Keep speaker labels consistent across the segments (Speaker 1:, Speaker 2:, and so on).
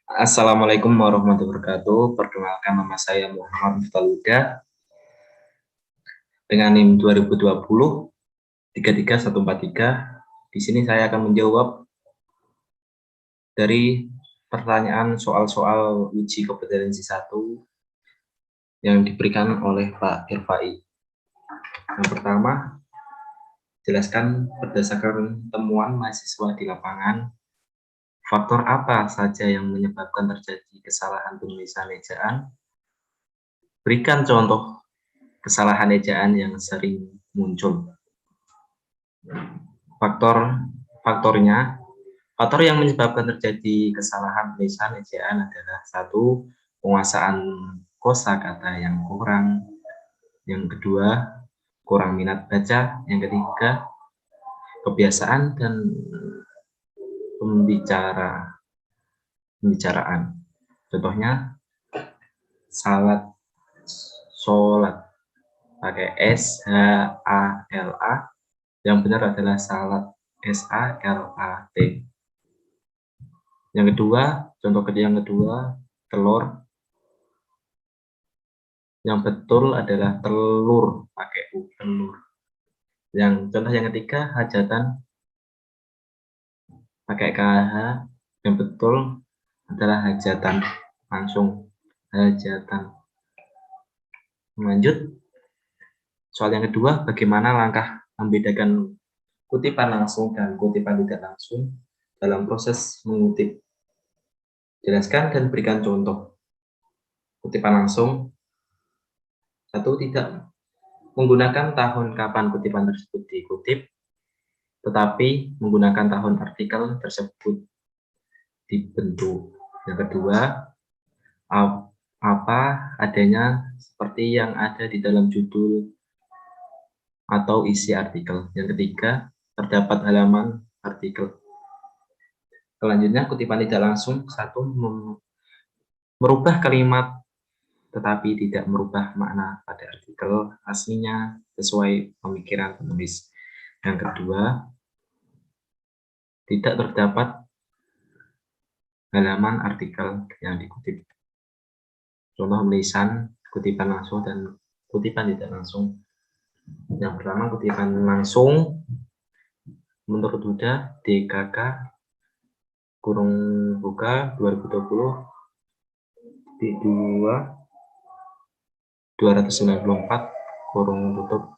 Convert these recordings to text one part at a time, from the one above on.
Speaker 1: Assalamualaikum warahmatullahi wabarakatuh. Perkenalkan, nama saya Muhammad Miftahul Huda dengan NIM 2020 33143. Di sini saya akan menjawab dari pertanyaan soal-soal uji kompetensi 1 yang diberikan oleh Pak Irfai. Yang pertama, jelaskan berdasarkan temuan mahasiswa di lapangan, faktor apa saja yang menyebabkan terjadi kesalahan penulisan ejaan? Berikan contoh kesalahan ejaan yang sering muncul. Faktor yang menyebabkan terjadi kesalahan penulisan ejaan adalah: 1. Penguasaan kosakata yang kurang. Yang kedua, kurang minat baca. Yang ketiga, kebiasaan dan pembicaraan. Contohnya, sholat pakai S-H-A-L-A. Yang benar adalah salat, S-A-L-A-T. Yang kedua, yang kedua, telur. Yang betul adalah telur, pakai U, telur. Contoh yang ketiga, hajatan, pakai KH. Yang betul adalah hajatan, langsung hajatan. Lanjut, soal yang kedua, bagaimana langkah membedakan kutipan langsung dan kutipan tidak langsung dalam proses mengutip? Jelaskan dan berikan contoh. Kutipan langsung: 1. Tidak menggunakan tahun kapan kutipan tersebut dikutip, tetapi menggunakan tahun artikel tersebut dibentuk. Yang kedua, apa adanya seperti yang ada di dalam judul atau isi artikel. Yang ketiga, terdapat halaman artikel. Selanjutnya, kutipan tidak langsung: 1. Merubah kalimat tetapi tidak merubah makna pada artikel aslinya sesuai pemikiran penulis. Yang kedua, tidak terdapat halaman artikel yang dikutip. Contoh tulisan kutipan langsung dan kutipan tidak langsung. Yang pertama, kutipan langsung. Menurut Huda, DKK kurung buka 2020 di 294 kurung tutup.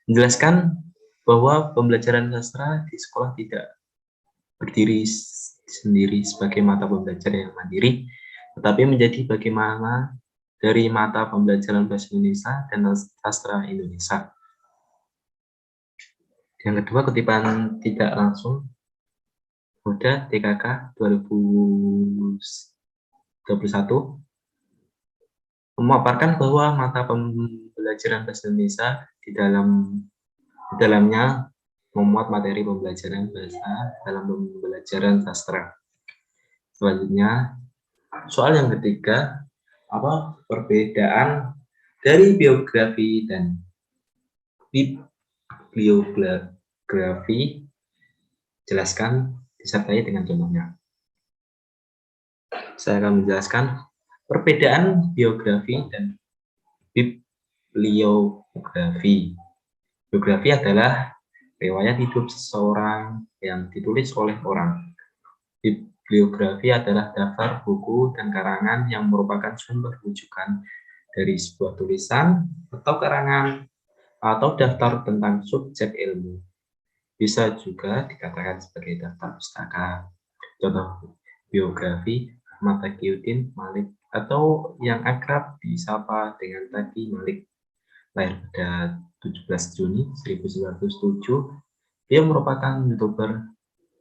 Speaker 1: Menjelaskan bahwa pembelajaran sastra di sekolah tidak berdiri sendiri sebagai mata pembelajaran yang mandiri, tetapi menjadi bagaimana dari mata pembelajaran bahasa Indonesia dan sastra Indonesia. Yang kedua, kutipan tidak langsung. Huda DKK 2021 memaparkan bahwa mata pembelajaran bahasa Indonesia di dalamnya memuat materi pembelajaran bahasa dalam pembelajaran sastra. Selanjutnya, soal yang ketiga, apa perbedaan dari biografi dan bibliografi? Jelaskan disertai dengan contohnya. Saya akan menjelaskan perbedaan biografi dan bibliografi. Biografi adalah riwayat hidup seseorang yang ditulis oleh orang. Bibliografi adalah daftar buku dan karangan yang merupakan sumber rujukan dari sebuah tulisan atau karangan atau daftar tentang subjek ilmu. Bisa juga dikatakan sebagai daftar pustaka. Contoh biografi Ahmad Taqiyuddin Malik atau yang akrab disapa dengan Taqi Malik, lahir pada 17 Juni 1907. Dia merupakan YouTuber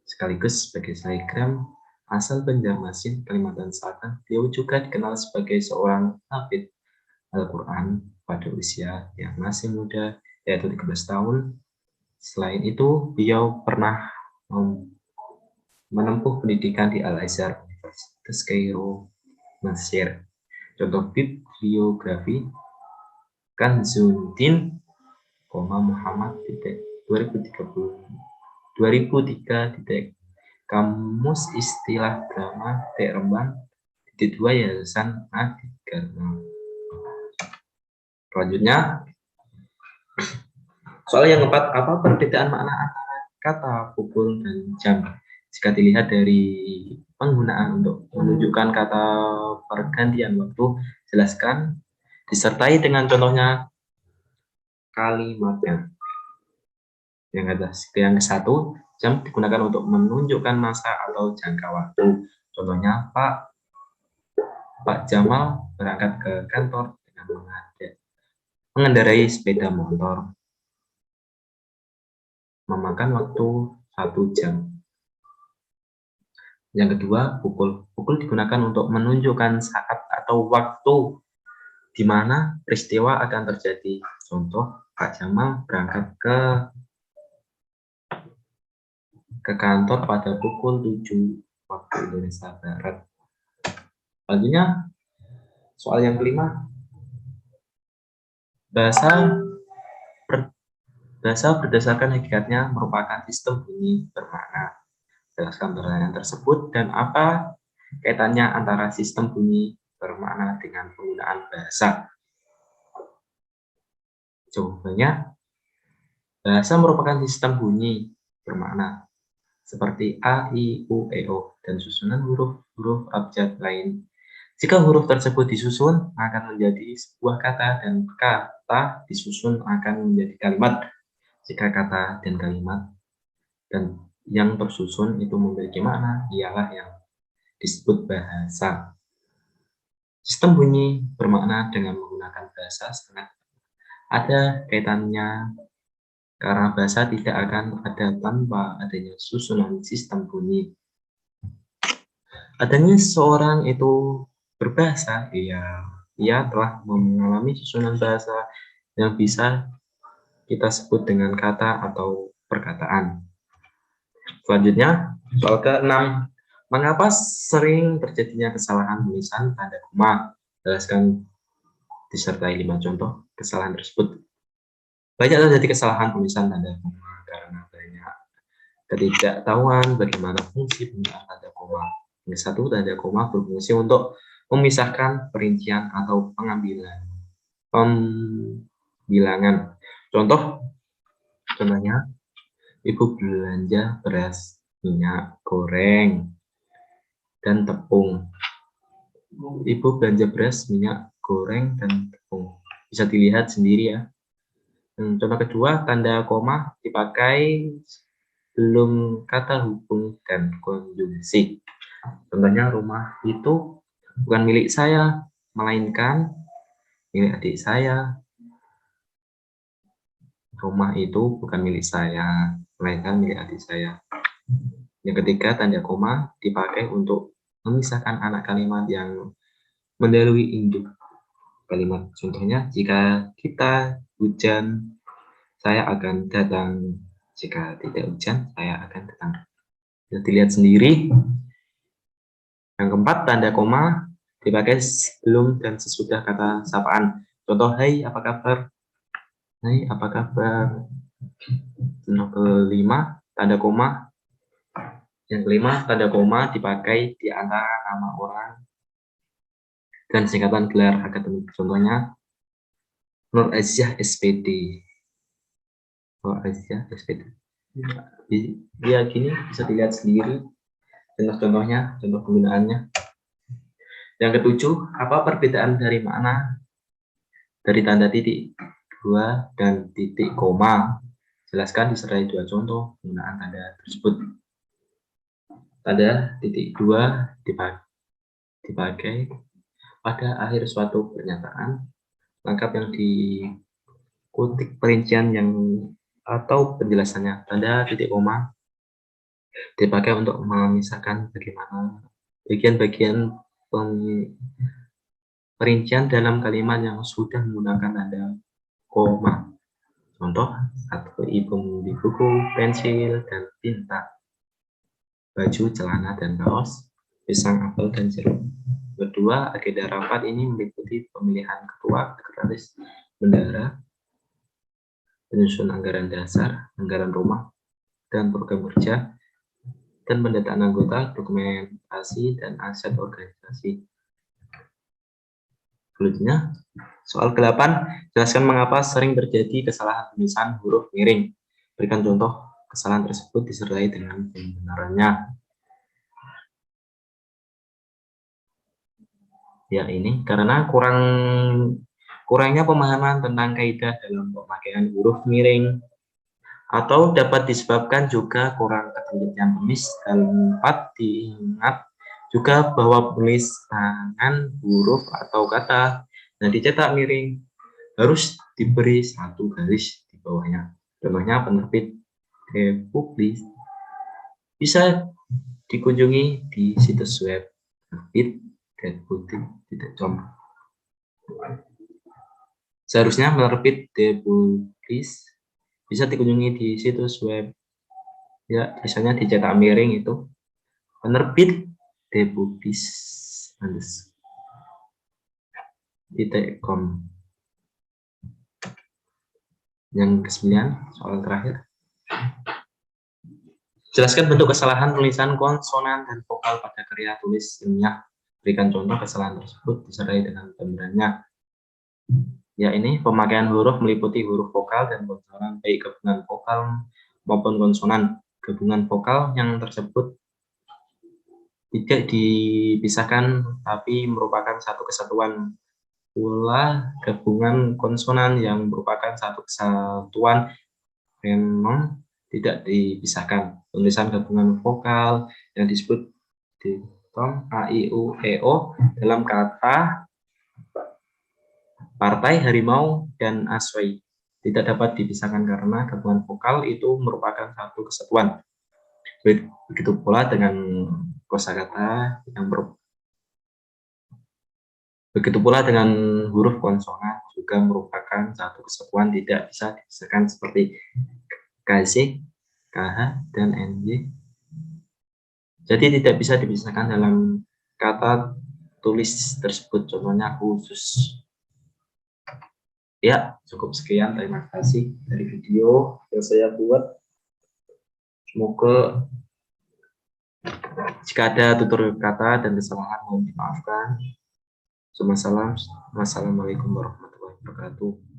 Speaker 1: sekaligus sebagai selebgram asal Banjarmasin, Kalimantan Selatan. Beliau juga dikenal sebagai seorang hafidz Al-Quran pada usia yang masih muda, yaitu 13 tahun. Selain itu, beliau pernah menempuh pendidikan di Al-Azhar, Universitas Kairo, Mesir. Contoh bibliografi: Kanzuddin, Muhammad 2003 Kamus Istilah Drama T. Rembang, titik 2 Yayasan Adikarma. Selanjutnya, soal yang keempat, apa perbedaan makna antara kata pukul dan jam? Jika dilihat dari penggunaan untuk menunjukkan kata pergantian waktu, jelaskan disertai dengan contohnya kalimatnya. Yang ke satu, jam digunakan untuk menunjukkan masa atau jangka waktu. Contohnya, Pak Jamal berangkat ke kantor dengan mengendarai sepeda motor, memakan waktu 1 jam. Yang kedua, pukul. Pukul digunakan untuk menunjukkan saat atau waktu di mana peristiwa akan terjadi. Contoh, Pak Jamal berangkat ke kantor pada pukul 7 waktu Indonesia Barat. Selanjutnya, soal yang kelima, bahasa berdasarkan hakikatnya merupakan sistem bunyi bermakna. Jelaskan pertanyaan tersebut dan apa kaitannya antara sistem bunyi bermakna dengan penggunaan bahasa. Jawabannya, bahasa merupakan sistem bunyi bermakna seperti A, I, U, E, O, dan susunan huruf-huruf abjad lain. Jika huruf tersebut disusun, akan menjadi sebuah kata, dan kata disusun akan menjadi kalimat. Jika kata dan kalimat dan yang tersusun itu memiliki makna, ialah yang disebut bahasa. Sistem bunyi bermakna dengan menggunakan bahasa sangat ada kaitannya karena bahasa tidak akan ada tanpa adanya susunan sistem bunyi. Adanya seorang itu berbahasa, ia telah mengalami susunan bahasa yang bisa kita sebut dengan kata atau perkataan. Selanjutnya, soal ke-6. Mengapa sering terjadinya kesalahan tulisan tanda koma? Jelaskan disertai 5 contoh kesalahan tersebut. Banyak terjadi kesalahan tulisan tanda koma karena banyak ketidaktahuan bagaimana fungsi penggunaan tanda koma. Yang satu, tanda koma berfungsi untuk memisahkan perincian atau pembilangan. Contohnya, Ibu belanja beras, minyak goreng, dan tepung. Ibu belanja beras, minyak goreng, dan tepung. Bisa dilihat sendiri ya. Contoh kedua, tanda koma dipakai sebelum kata hubung dan konjungsi. Contohnya, rumah itu bukan milik saya, melainkan milik adik saya. Rumah itu bukan milik saya, melainkan milik adik saya. Yang ketiga, tanda koma dipakai untuk memisahkan anak kalimat yang mendahului induk kalimat. Contohnya, jika kita hujan, saya akan datang. Jika tidak hujan, saya akan datang. Bisa dilihat sendiri. Yang keempat, tanda koma dipakai sebelum dan sesudah kata sapaan. Contoh, hai, apa kabar? Hai, apa kabar? Contoh kelima, tanda koma. Yang kelima, tanda koma dipakai di antara nama orang dan singkatan gelar akademik. Contohnya, Nur Aziah SPD. Nur Aziah SPD. Ya, gini bisa dilihat sendiri contoh-contohnya, contoh penggunaannya. Yang ketujuh, apa perbedaan dari makna dari tanda titik 2 dan titik koma? Jelaskan disertai 2 contoh penggunaan tanda tersebut. Tanda titik 2 dipakai pada akhir suatu pernyataan lengkap yang dikutip perincian yang atau penjelasannya. Tanda titik koma dipakai untuk memisahkan bagaimana bagian-bagian perincian dalam kalimat yang sudah menggunakan tanda koma. Contoh, satu, ibu membeli buku, pensil, dan tinta, baju, celana, dan kaos, pisang, apel, dan jeruk. Kedua, agenda rapat ini meliputi pemilihan ketua, sekretaris, bendahara, penyusun anggaran dasar, anggaran rumah, dan program kerja, dan pendataan anggota, dokumentasi, dan aset organisasi. Selanjutnya, soal ke-8, jelaskan mengapa sering terjadi kesalahan tulisan huruf miring. Berikan contoh kesalahan tersebut disertai dengan pembenarannya. Ya, ini karena kurangnya pemahaman tentang kaidah dalam pemakaian huruf miring, atau dapat disebabkan juga kurang ketelitian penulis. Dapat diingat juga bahwa penulisan huruf atau kata yang dicetak miring harus diberi satu garis di bawahnya. Contohnya penerbit Republis. Bisa dikunjungi di situs web penerbit.com. Seharusnya penerbit Republis bisa dikunjungi di situs web, ya misalnya dicetak miring itu penerbit Republis.com. Yang ke-9, soal terakhir. Jelaskan bentuk kesalahan tulisan konsonan dan vokal pada karya tulis ilmiah. Berikan contoh kesalahan tersebut disertai dengan pembenarannya. Ya, ini pemakaian huruf meliputi huruf vokal dan konsonan, baik gabungan vokal maupun konsonan. Gabungan vokal yang tersebut tidak dipisahkan tapi merupakan satu kesatuan. Pula gabungan konsonan yang merupakan satu kesatuan memang tidak dipisahkan. Tulisan gabungan vokal yang disebut ditom a, i, u, e, o dalam kata partai, harimau, dan aswai tidak dapat dipisahkan karena gabungan vokal itu merupakan satu kesatuan. Begitu pula dengan kosakata yang begitu pula dengan huruf konsonan juga merupakan satu kesatuan, tidak bisa dipisahkan seperti KC, KH, dan NY. Jadi tidak bisa dipisahkan dalam kata tulis tersebut, contohnya khusus. Ya, cukup sekian. Terima kasih dari video yang saya buat. Semoga jika ada tutur kata dan kesalahan mohon dimaafkan. Wassalamualaikum warahmatullahi wabarakatuh.